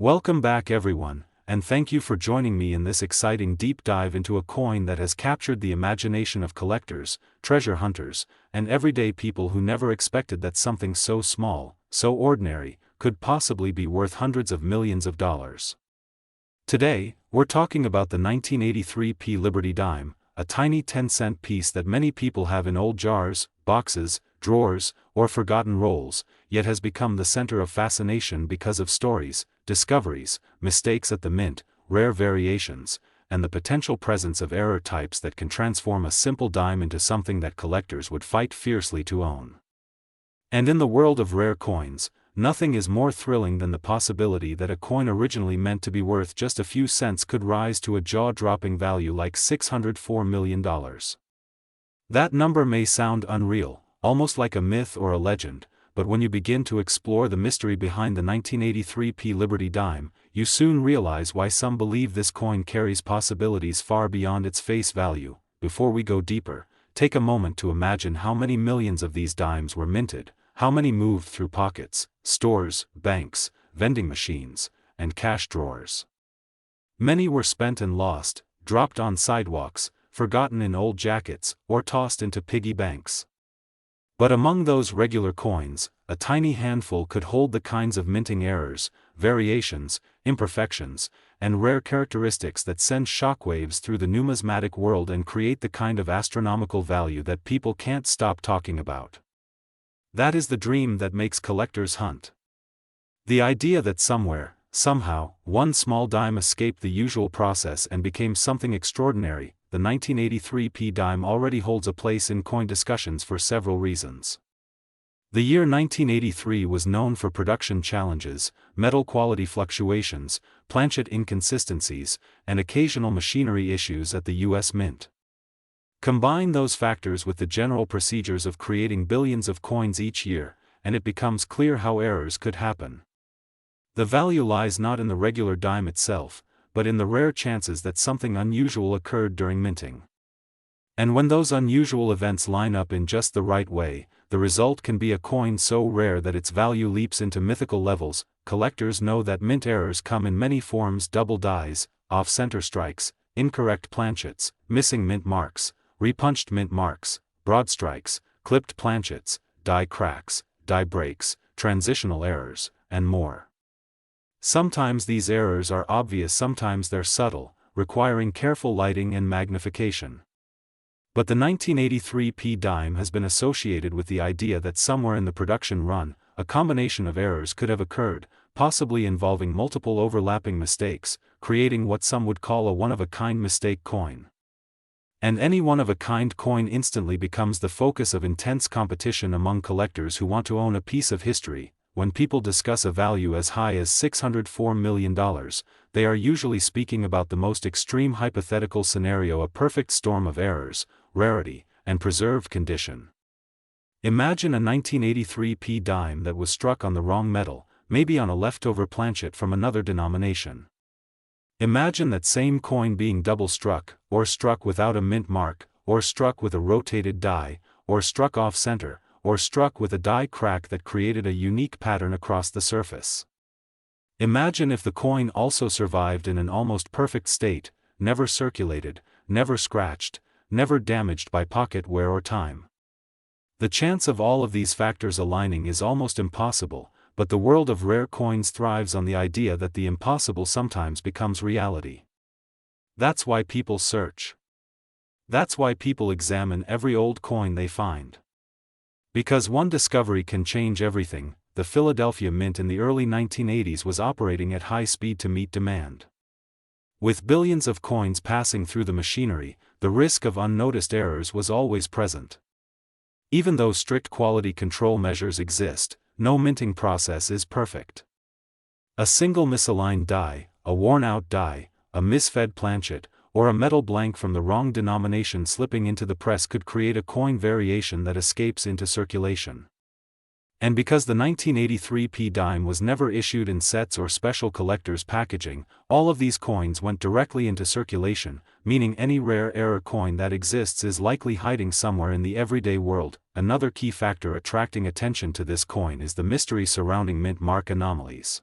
Welcome back everyone, and thank you for joining me in this exciting deep dive into a coin that has captured the imagination of collectors, treasure hunters, and everyday people who never expected that something so small, so ordinary, could possibly be worth hundreds of millions of dollars. Today, we're talking about the 1983 Liberty Dime, a tiny 10-cent piece that many people have in old jars, boxes, drawers, or forgotten rolls, yet has become the center of fascination because of stories, discoveries, mistakes at the mint, rare variations, and the potential presence of error types that can transform a simple dime into something that collectors would fight fiercely to own. And in the world of rare coins, nothing is more thrilling than the possibility that a coin originally meant to be worth just a few cents could rise to a jaw-dropping value like $604 million. That number may sound unreal, almost like a myth or a legend, but when you begin to explore the mystery behind the 1983 Liberty Dime, you soon realize why some believe this coin carries possibilities far beyond its face value. Before we go deeper, take a moment to imagine how many millions of these dimes were minted, how many moved through pockets, stores, banks, vending machines, and cash drawers. Many were spent and lost, dropped on sidewalks, forgotten in old jackets, or tossed into piggy banks. But among those regular coins, a tiny handful could hold the kinds of minting errors, variations, imperfections, and rare characteristics that send shockwaves through the numismatic world and create the kind of astronomical value that people can't stop talking about. That is the dream that makes collectors hunt. The idea that somewhere, somehow, one small dime escaped the usual process and became something extraordinary. The 1983 dime already holds a place in coin discussions for several reasons. The year 1983 was known for production challenges, metal quality fluctuations, planchet inconsistencies, and occasional machinery issues at the U.S. Mint. Combine those factors with the general procedures of creating billions of coins each year, and it becomes clear how errors could happen. The value lies not in the regular dime itself, but in the rare chances that something unusual occurred during minting. And when those unusual events line up in just the right way, the result can be a coin so rare that its value leaps into mythical levels. Collectors know that mint errors come in many forms: double dies, off-center strikes, incorrect planchets, missing mint marks, repunched mint marks, broad strikes, clipped planchets, die cracks, die breaks, transitional errors, and more. Sometimes these errors are obvious, sometimes they're subtle, requiring careful lighting and magnification. But the 1983 dime has been associated with the idea that somewhere in the production run, a combination of errors could have occurred, possibly involving multiple overlapping mistakes, creating what some would call a one-of-a-kind mistake coin. And any one-of-a-kind coin instantly becomes the focus of intense competition among collectors who want to own a piece of history. When people discuss a value as high as $604 million, they are usually speaking about the most extreme hypothetical scenario: a perfect storm of errors, rarity, and preserved condition. Imagine a 1983 dime that was struck on the wrong metal, maybe on a leftover planchet from another denomination. Imagine that same coin being double struck, or struck without a mint mark, or struck with a rotated die, or struck off-center, or struck with a die crack that created a unique pattern across the surface. Imagine if the coin also survived in an almost perfect state, never circulated, never scratched, never damaged by pocket wear or time. The chance of all of these factors aligning is almost impossible, but the world of rare coins thrives on the idea that the impossible sometimes becomes reality. That's why people search. That's why people examine every old coin they find. Because one discovery can change everything. The Philadelphia Mint in the early 1980s was operating at high speed to meet demand. With billions of coins passing through the machinery, the risk of unnoticed errors was always present. Even though strict quality control measures exist, no minting process is perfect. A single misaligned die, a worn-out die, a misfed planchet, or a metal blank from the wrong denomination slipping into the press could create a coin variation that escapes into circulation. And because the 1983 dime was never issued in sets or special collector's packaging, all of these coins went directly into circulation, meaning any rare error coin that exists is likely hiding somewhere in the everyday world. Another key factor attracting attention to this coin is the mystery surrounding mint mark anomalies.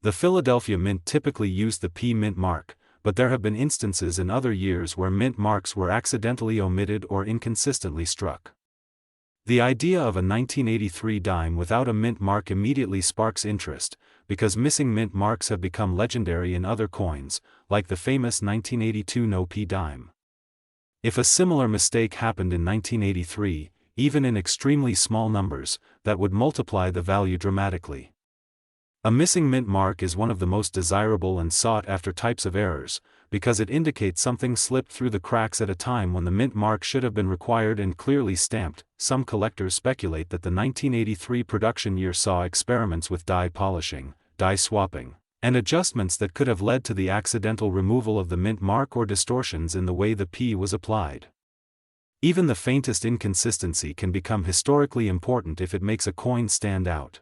The Philadelphia Mint typically used the P mint mark, but there have been instances in other years where mint marks were accidentally omitted or inconsistently struck. The idea of a 1983 dime without a mint mark immediately sparks interest, because missing mint marks have become legendary in other coins, like the famous 1982 no-P dime. If a similar mistake happened in 1983, even in extremely small numbers, that would multiply the value dramatically. A missing mint mark is one of the most desirable and sought-after types of errors, because it indicates something slipped through the cracks at a time when the mint mark should have been required and clearly stamped. Some collectors speculate that the 1983 production year saw experiments with die polishing, die swapping, and adjustments that could have led to the accidental removal of the mint mark or distortions in the way the P was applied. Even the faintest inconsistency can become historically important if it makes a coin stand out.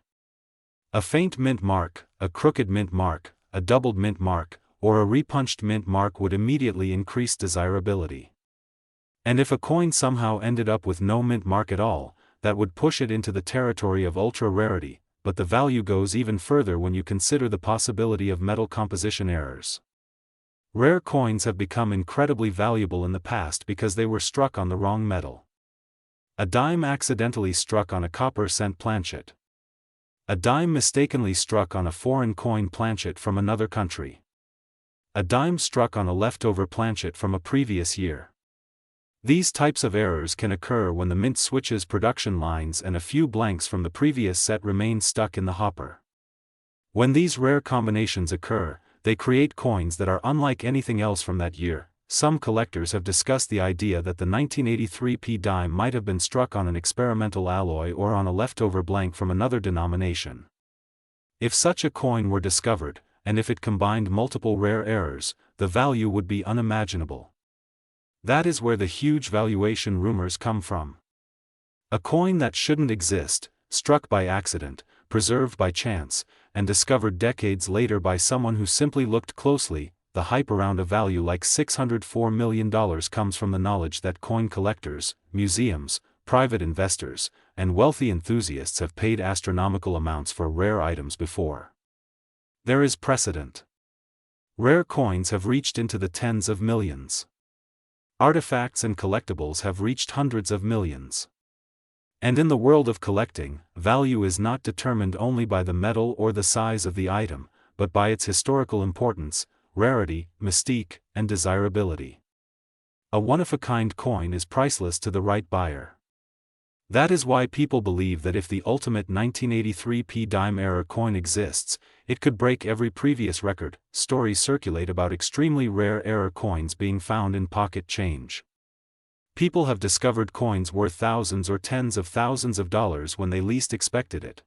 A faint mint mark, a crooked mint mark, a doubled mint mark, or a repunched mint mark would immediately increase desirability. And if a coin somehow ended up with no mint mark at all, that would push it into the territory of ultra-rarity, but the value goes even further when you consider the possibility of metal composition errors. Rare coins have become incredibly valuable in the past because they were struck on the wrong metal. A dime accidentally struck on a copper cent planchet. A dime mistakenly struck on a foreign coin planchet from another country. A dime struck on a leftover planchet from a previous year. These types of errors can occur when the mint switches production lines and a few blanks from the previous set remain stuck in the hopper. When these rare combinations occur, they create coins that are unlike anything else from that year. Some collectors have discussed the idea that the 1983 P dime might have been struck on an experimental alloy or on a leftover blank from another denomination. If such a coin were discovered, and if it combined multiple rare errors, the value would be unimaginable. That is where the huge valuation rumors come from. A coin that shouldn't exist, struck by accident, preserved by chance, and discovered decades later by someone who simply looked closely. The hype around a value like $604 million comes from the knowledge that coin collectors, museums, private investors, and wealthy enthusiasts have paid astronomical amounts for rare items before. There is precedent. Rare coins have reached into the tens of millions. Artifacts and collectibles have reached hundreds of millions. And in the world of collecting, value is not determined only by the metal or the size of the item, but by its historical importance, rarity, mystique, and desirability. A one-of-a-kind coin is priceless to the right buyer. That is why people believe that if the ultimate 1983 P dime era coin exists, it could break every previous record. Stories circulate about extremely rare era coins being found in pocket change. People have discovered coins worth thousands or tens of thousands of dollars when they least expected it.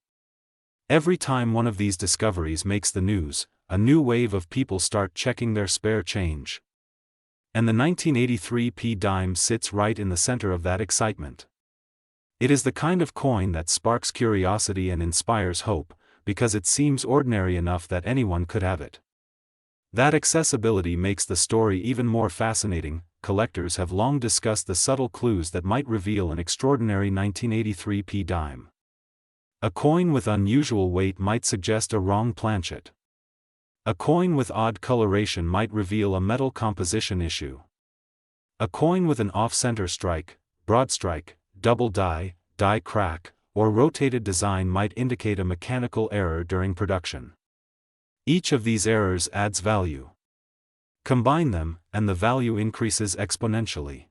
Every time one of these discoveries makes the news, a new wave of people start checking their spare change. And the 1983 P dime sits right in the center of that excitement. It is the kind of coin that sparks curiosity and inspires hope, because it seems ordinary enough that anyone could have it. That accessibility makes the story even more fascinating. Collectors have long discussed the subtle clues that might reveal an extraordinary 1983 P dime. A coin with unusual weight might suggest a wrong planchet. A coin with odd coloration might reveal a metal composition issue. A coin with an off-center strike, broad strike, double die, die crack, or rotated design might indicate a mechanical error during production. Each of these errors adds value. Combine them, and the value increases exponentially.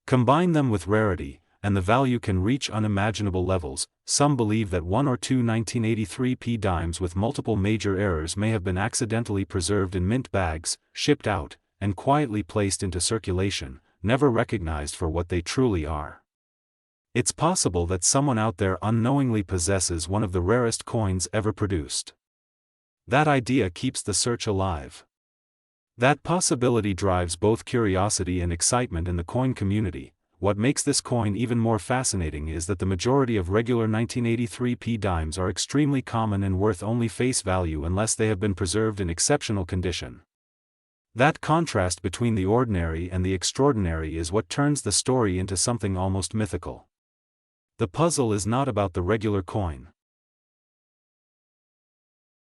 Combine them with rarity, and the value can reach unimaginable levels. Some believe that one or two 1983 P dimes with multiple major errors may have been accidentally preserved in mint bags, shipped out, and quietly placed into circulation, never recognized for what they truly are. It's possible that someone out there unknowingly possesses one of the rarest coins ever produced. That idea keeps the search alive. That possibility drives both curiosity and excitement in the coin community. What makes this coin even more fascinating is that the majority of regular 1983 P dimes are extremely common and worth only face value unless they have been preserved in exceptional condition. That contrast between the ordinary and the extraordinary is what turns the story into something almost mythical. The puzzle is not about the regular coin.